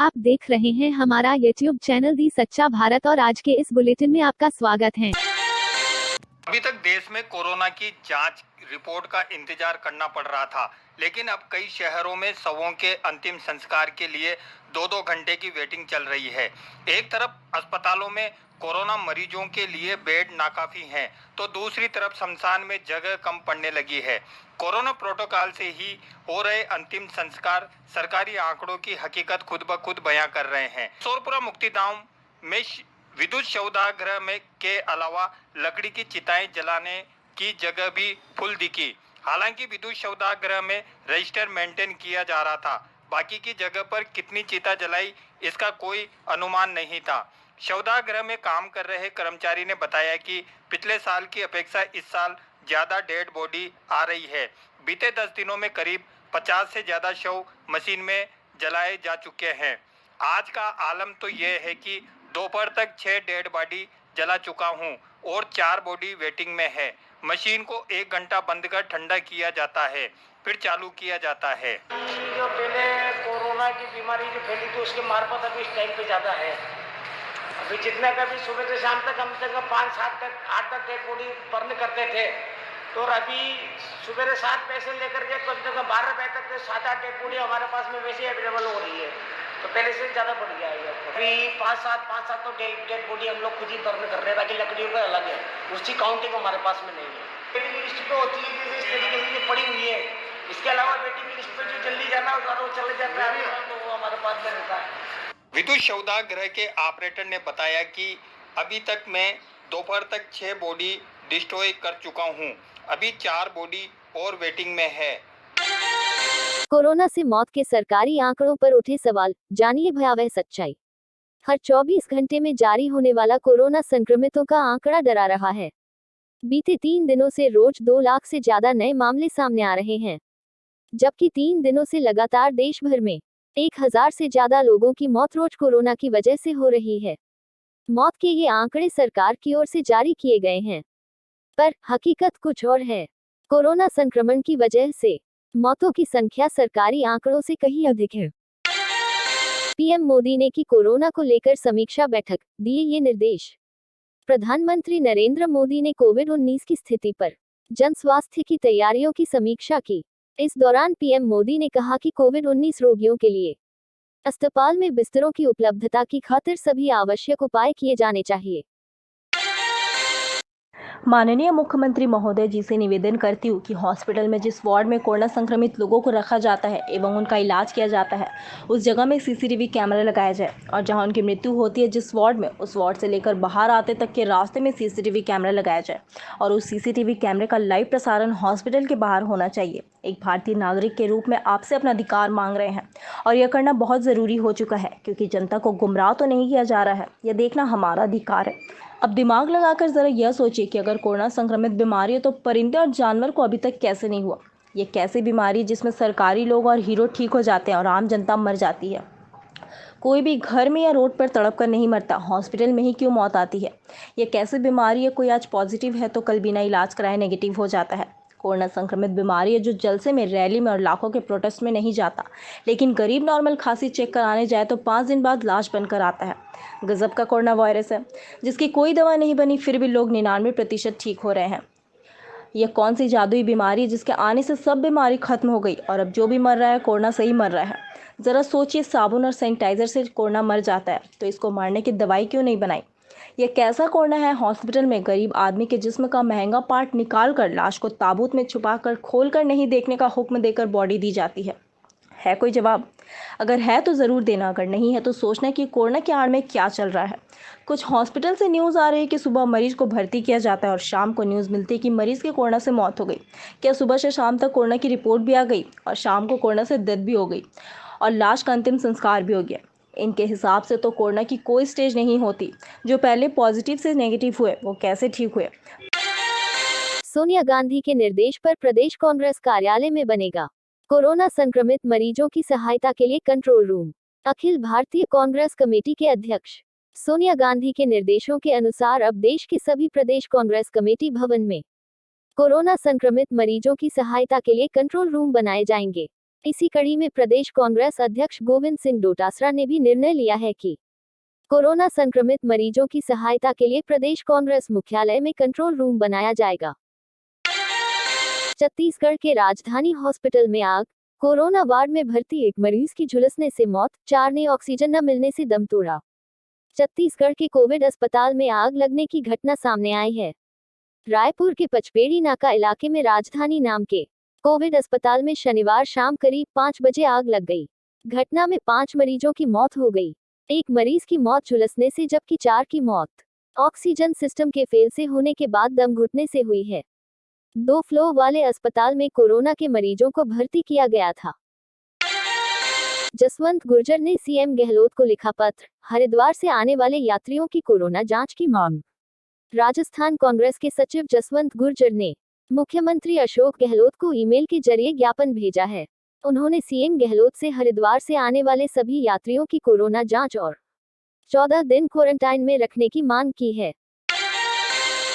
आप देख रहे हैं हमारा YouTube चैनल दी सच्चा भारत और आज के इस बुलेटिन में आपका स्वागत है। अभी तक देश में कोरोना की जांच रिपोर्ट का इंतजार करना पड़ रहा था, लेकिन अब कई शहरों में शवों के अंतिम संस्कार के लिए 2-2 घंटे की वेटिंग चल रही है। एक तरफ अस्पतालों में कोरोना मरीजों के लिए बेड नाकाफी हैं, तो दूसरी तरफ शमशान में जगह कम पड़ने लगी है। कोरोना प्रोटोकॉल से ही हो रहे अंतिम संस्कार सरकारी आंकड़ों की हकीकत खुद ब खुद बयां कर रहे हैं। सोरपुरा मुक्तिधाम में विद्युत शवदाह में के अलावा लकड़ी की चिताएं जलाने की जगह भी फुल दिखी। हालांकि विद्युत शवदाह में रजिस्टर मेंटेन किया जा रहा था, बाकी की जगह पर कितनी चिता जलाई इसका कोई अनुमान नहीं था। शवदाह में काम कर रहे कर्मचारी ने बताया कि पिछले साल की अपेक्षा इस साल ज्यादा डेड बॉडी आ रही है। बीते 10 दिनों में करीब 50 से ज्यादा शव मशीन में जलाए जा चुके हैं। आज का आलम तो यह है कि दोपहर तक 6 डेड बॉडी जला चुका हूं और 4 बॉडी वेटिंग में है। मशीन को 1 घंटा बंद कर ठंडा किया जाता है, फिर चालू किया जाता है। जो पहले कोरोना की बीमारी जो फैली थी उसके मार्फत अभी इस टाइम पे ज़्यादा है। अभी जितना कभी सुबह से शाम तक हम तक 5-7 तक 8 तक डेड बॉडी बर्न करते थे, तो अभी सुबह से 7 बजे से लेकर के कम से कम 12 बजे तक 7-8 डेड बॉडी हमारे पास में वैसे अवेलेबल हो रही है, तो पहले से ज़्यादा बढ़ गया है। अभी 5-7 तो डेड बॉडी हम लोग खुद ही बर्न कर रहे हैं, बाकी लकड़ियों का अलग है, उसकी काउंटिंग हमारे पास में नहीं है। वेटिंग लिस्ट पे होती है जैसे इस तरीके से पड़ी हुई है। इसके अलावा वेटिंग लिस्ट पे जो जल्दी जाना होता है वो चले जाता है, तो वो हमारे पास में रहता है। विद्युत शवदाह के ऑपरेटर ने बताया कि अभी तक मैं दोपहर तक 6 बॉडी डिस्ट्रॉय कर चुका हूं, अभी 4 बॉडी और वेटिंग में है। कोरोना से मौत के सरकारी आंकड़ों पर उठे सवाल, जानिए भयावह सच्चाई। हर 24 घंटे में जारी होने वाला कोरोना संक्रमितों का आंकड़ा डरा रहा है। बीते 3 दिनों से रोज 2 लाख से ज्यादा नए मामले सामने आ रहे हैं, जबकि 3 दिनों से लगातार देश भर में 1000 से ज्यादा लोगों की मौत रोज कोरोना की वजह से हो रही है। मौत के ये आंकड़े सरकार की ओर से जारी किए गए हैं, पर हकीकत कुछ और है। कोरोना संक्रमण की वजह से मौतों की संख्या सरकारी आंकड़ों से कहीं अधिक है। पीएम मोदी ने की कोरोना को लेकर समीक्षा बैठक, दिए ये निर्देश। प्रधानमंत्री नरेंद्र मोदी ने कोविड-19 की स्थिति पर जन स्वास्थ्य की तैयारियों की समीक्षा की। इस दौरान पीएम मोदी ने कहा कि कोविड-19 रोगियों के लिए अस्पताल में बिस्तरों की उपलब्धता की खातिर सभी आवश्यक उपाय किए जाने चाहिए। माननीय मुख्यमंत्री महोदय जी से निवेदन करती हूँ कि हॉस्पिटल में जिस वार्ड में कोरोना संक्रमित लोगों को रखा जाता है एवं उनका इलाज किया जाता है, उस जगह में सीसीटीवी कैमरा लगाया जाए और जहां उनकी मृत्यु होती है जिस वार्ड में, उस वार्ड से लेकर बाहर आते तक के रास्ते में सीसीटीवी कैमरा लगाया जाए और उस सीसीटीवी कैमरे का लाइव प्रसारण हॉस्पिटल के बाहर होना चाहिए। एक भारतीय नागरिक के रूप में आपसे अपना अधिकार मांग रहे हैं और यह करना बहुत ज़रूरी हो चुका है, क्योंकि जनता को गुमराह तो नहीं किया जा रहा है, यह देखना हमारा अधिकार है। अब दिमाग लगाकर ज़रा यह सोचिए कि अगर कोरोना संक्रमित बीमारी है तो परिंदे और जानवर को अभी तक कैसे नहीं हुआ। ये कैसी बीमारी है जिसमें सरकारी लोग और हीरो ठीक हो जाते हैं और आम जनता मर जाती है। कोई भी घर में या रोड पर तड़प कर नहीं मरता, हॉस्पिटल में ही क्यों मौत आती है। ये कैसी बीमारी है, कोई आज पॉजिटिव है तो कल बिना इलाज कराए नेगेटिव हो जाता है। कोरोना संक्रमित बीमारी है जो जलसे में, रैली में और लाखों के प्रोटेस्ट में नहीं जाता, लेकिन गरीब नॉर्मल खांसी चेक कराने जाए तो 5 दिन बाद लाश बनकर आता है। गजब का कोरोना वायरस है जिसकी कोई दवा नहीं बनी, फिर भी लोग 99% ठीक हो रहे हैं। यह कौन सी जादुई बीमारी है जिसके आने से सब बीमारी खत्म हो गई और अब जो भी मर रहा है कोरोना से ही मर रहा है। ज़रा सोचिए, साबुन और सैनिटाइजर से कोरोना मर जाता है तो इसको मारने की दवाई क्यों नहीं बनाई। यह कैसा कोरोना है, हॉस्पिटल में गरीब आदमी के जिस्म का महंगा पार्ट निकाल कर लाश को ताबूत में छुपा कर खोल कर नहीं देखने का हुक्म देकर बॉडी दी जाती है कोई जवाब? अगर है तो ज़रूर देना, अगर नहीं है तो सोचना कि कोरोना के आड़ में क्या चल रहा है। कुछ हॉस्पिटल से न्यूज़ आ रही है कि सुबह मरीज को भर्ती किया जाता है और शाम को न्यूज़ मिलती है कि मरीज़ के कोरोना से मौत हो गई। क्या सुबह से शाम तक कोरोना की रिपोर्ट भी आ गई और शाम को कोरोना से डेथ भी हो गई और लाश का अंतिम संस्कार भी हो गया? इनके हिसाब से तो कोरोना की कोई स्टेज नहीं होती। जो पहले पॉजिटिव से नेगेटिव हुए वो कैसे ठीक हुए? सोनिया गांधी के निर्देश पर प्रदेश कांग्रेस कार्यालय में बनेगा कोरोना संक्रमित मरीजों की सहायता के लिए control room. Akhil Bharatiya Congress committee के अध्यक्ष सोनिया गांधी के निर्देशों के अनुसार अब देश के सभी प्रदेश कांग्रेस कमेटी भवन में कोरोना संक्रमित मरीजों की सहायता के लिए कंट्रोल रूम बनाए जाएंगे। इसी कड़ी में प्रदेश कांग्रेस अध्यक्ष गोविंद सिंह डोटासरा ने भी निर्णय लिया है कि कोरोना संक्रमित मरीजों की सहायता के लिए प्रदेश कांग्रेस मुख्यालय में कंट्रोल रूम बनाया जाएगा। छत्तीसगढ़ के राजधानी हॉस्पिटल में आग, कोरोना वार्ड में भर्ती एक मरीज की झुलसने से मौत, 4 ने ऑक्सीजन न मिलने से दम तोड़ा। छत्तीसगढ़ के कोविड अस्पताल में आग लगने की घटना सामने आई है। रायपुर के पचपेड़ी नाका इलाके में राजधानी नाम के कोविड अस्पताल में शनिवार शाम करीब 5 बजे आग लग गई। घटना में 5 मरीजों की मौत हो गई। एक मरीज की मौत झुलसने से जबकि 4 की मौत ऑक्सीजन सिस्टम के फेल से होने के बाद दम घुटने से हुई है। 2 फ्लोर वाले अस्पताल में कोरोना के मरीजों को भर्ती किया गया था। जसवंत गुर्जर ने सीएम गहलोत को लिखा पत्र, हरिद्वार से आने वाले यात्रियों की कोरोना जांच की मांग। राजस्थान कांग्रेस के सचिव जसवंत गुर्जर ने मुख्यमंत्री अशोक गहलोत को ईमेल के जरिए ज्ञापन भेजा है। उन्होंने सीएम गहलोत से हरिद्वार से आने वाले सभी यात्रियों की कोरोना जांच और 14 दिन क्वारंटाइन में रखने की मांग की है।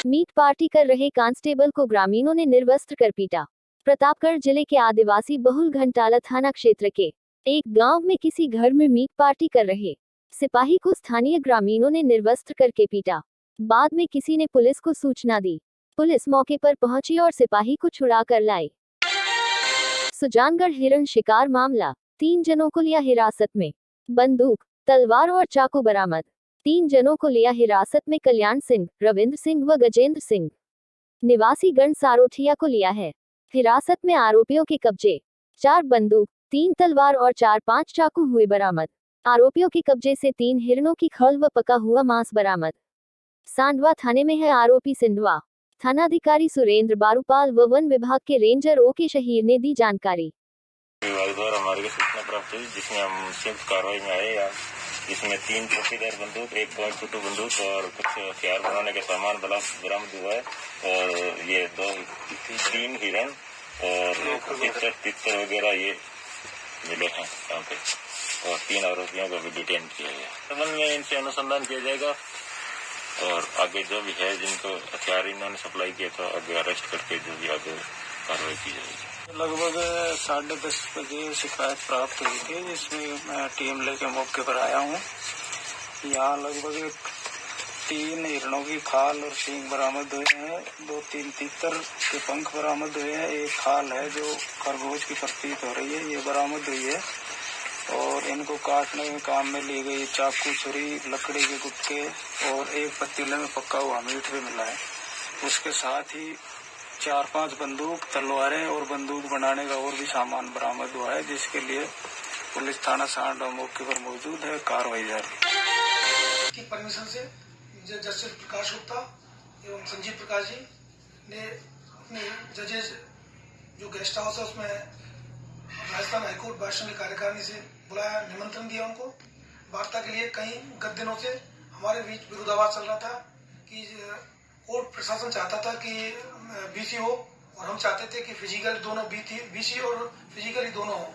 मीट पार्टी कर रहे कांस्टेबल को ग्रामीणों ने निर्वस्त्र कर पीटा। प्रतापगढ़ जिले के आदिवासी बहुल घंटाला थाना क्षेत्र के एक गांव में किसी घर में मीट पार्टी कर रहे सिपाही को स्थानीय ग्रामीणों ने निर्वस्त्र करके पीटा। बाद में किसी ने पुलिस को सूचना दी। पुलिस मौके पर पहुंची और सिपाही को छुड़ा कर लाई। सुजानगढ़ हिरण शिकार मामला, 3 जनों को लिया हिरासत में। बंदूक, तलवार और चाकू बरामद। 3 जनों को लिया हिरासत में कल्याण सिंह, रविंद्र सिंह व गजेंद्र सिंह निवासी गण सारोठिया को लिया है। हिरासत में आरोपियों के कब्जे 4 बंदूक, 3 तलवार और 4-5 चाकू हुए बरामद। आरोपियों के कब्जे से 3 हिरणों की खल व पका हुआ मांस बरामद। सांडवा थाने में है आरोपी सिंधवा। थानाधिकारी सुरेंद्र बारूपाल व वन विभाग के रेंजर ओके शहीर ने दी जानकारी। विभाग द्वारा हमारे को सूचना प्राप्त हुई, जिसमें हम संयुक्त कार्रवाई में आए। जिसमें 3 चौकीदार बंदूक, 1 .22 बंदूक और कुछ हथियार बनाने का सामान बरामद हुआ है। और ये 3 हिरण और तितर वगैरह ये मिले हैं यहाँ पे। और 3 आरोपियों को भी डिटेन किया गया। संबंध में इनसे अनुसंधान किया जाएगा और आगे जो भी है जिनको हथियार इन्होंने सप्लाई किया था आगे अरेस्ट करके जो भी आगे कार्रवाई की जाएगी। लगभग 10:30 बजे शिकायत प्राप्त हुई थी, जिसमें मैं टीम लेके मौके पर आया हूँ। यहाँ लगभग 3 हिरणों की खाल और सींग बरामद हुए हैं। 2-3 तीतर के पंख बरामद हुए हैं। एक खाल है जो खरगोश की प्रतीत हो रही है, ये बरामद हुई है। और इनको काटने के काम में ली गई चाकू, छुरी, लकड़ी के गुटके और एक पतीले में पका हुआ मीट भी मिला है। उसके साथ ही 4-5 बंदूक, तलवारें और बंदूक बनाने का और भी सामान बरामद हुआ है, जिसके लिए पुलिस थाना सांडवा मौके पर मौजूद है। कार्रवाई जारी। की परमिशन से जस्टिस प्रकाश गुप्ता एवं संजीव प्रकाश जी ने अपने जजेस जो गेस्ट हाउस है उसमें राजस्थान हाईकोर्ट बार कार्यकारिणी से बुलाया, निमंत्रण दिया उनको वार्ता के लिए। कई गत दिनों से हमारे बीच विरोधाभास चल रहा था कि कोर्ट प्रशासन चाहता था कि बीसी हो और हम चाहते थे कि फिजिकल दोनों बीसी और फिजिकली दोनों हो।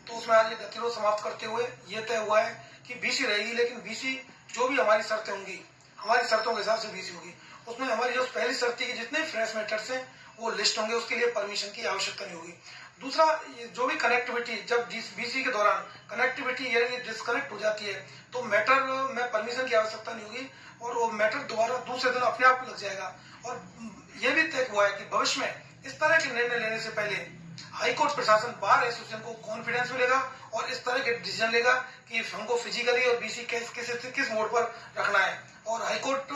तो उसमें आज ये गतिरोध समाप्त करते हुए ये तय हुआ है कि बीसी रहेगी, लेकिन बीसी जो भी हमारी शर्तें होंगी, हमारी शर्तों के हिसाब से बीसी होगी। उसमें हमारी जो पहली शर्त थी कि जितने फ्रेश मैटर्स हैं वो लिस्ट होंगे, उसके लिए परमिशन की आवश्यकता नहीं होगी। दूसरा, जो भी कनेक्टिविटी, जब बीसी के दौरान कनेक्टिविटी यानी डिस्कनेक्ट हो जाती है तो मैटर में परमिशन की आवश्यकता नहीं होगी और वो मैटर दोबारा दूसरे दिन अपने आप लग जाएगा। और ये भी तय हुआ है कि भविष्य में इस तरह के निर्णय लेने से पहले हाईकोर्ट प्रशासन बार एसोसिएशन को कॉन्फिडेंस मिलेगा और इस तरह के डिसीजन लेगा कि हमको फिजिकली और बीसी किस मोड पर रखना है। और हाईकोर्ट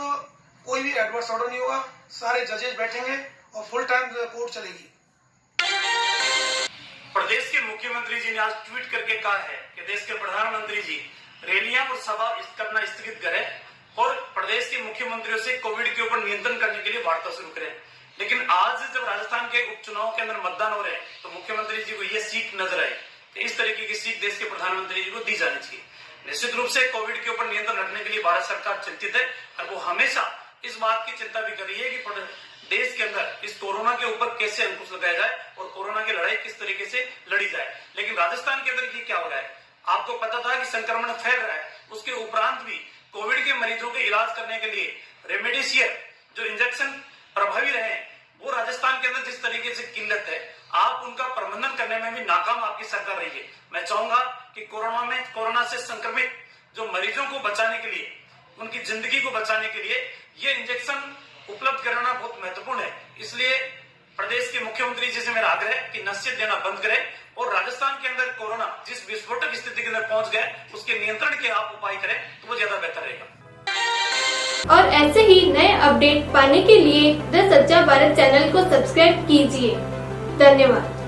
कोई भी एडवर्स ऑर्डर नहीं होगा, सारे जजेस बैठेंगे और फुल टाइम कोर्ट चलेगी। प्रदेश के मुख्यमंत्री जी ने आज ट्वीट करके कहा है कि देश के प्रधानमंत्री जी रैलियां और सभा करना स्थगित करें और प्रदेश के मुख्यमंत्रियों से कोविड के ऊपर नियंत्रण करने के लिए वार्ता शुरू करें। लेकिन आज जब राजस्थान के उपचुनाव के अंदर मतदान हो रहे हैं तो मुख्यमंत्री जी को यह सीख नजर आई कि इस तरीके की सीख देश के प्रधानमंत्री जी को दी जानी चाहिए। निश्चित रूप से कोविड के ऊपर नियंत्रण रखने के लिए भारत सरकार चिंतित है और वो हमेशा इस बात की चिंता भी कर रही है कि देश के अंदर इस कोरोना के ऊपर कैसे अंकुश लगाया जाए और कोरोना की लड़ाई किस तरीके से लड़ी जाए। लेकिन राजस्थान के अंदर ये क्या हो रहा है, आपको पता था कि संक्रमण फैल रहा है, उसके उपरांत भी कोविड के मरीजों के इलाज करने के लिए रेमडेसिविर जो इंजेक्शन प्रभावी रहे वो राजस्थान के अंदर जिस तरीके से किल्लत है, आप उनका प्रबंधन करने में भी नाकाम आपकी सरकार रही है। मैं चाहूंगा कि कोरोना से संक्रमित जो मरीजों को बचाने के लिए, उनकी जिंदगी को बचाने के लिए ये इंजेक्शन उपलब्ध कराना बहुत महत्वपूर्ण है। इसलिए प्रदेश के मुख्यमंत्री जी से मेरा आग्रह है कि नसीहत देना बंद करें और राजस्थान के अंदर कोरोना जिस विस्फोटक स्थिति के अंदर पहुंच गए उसके नियंत्रण के आप उपाय करें तो वो ज्यादा बेहतर रहेगा। और ऐसे ही नए अपडेट पाने के लिए द सच्चा भारत चैनल को सब्सक्राइब कीजिए। धन्यवाद।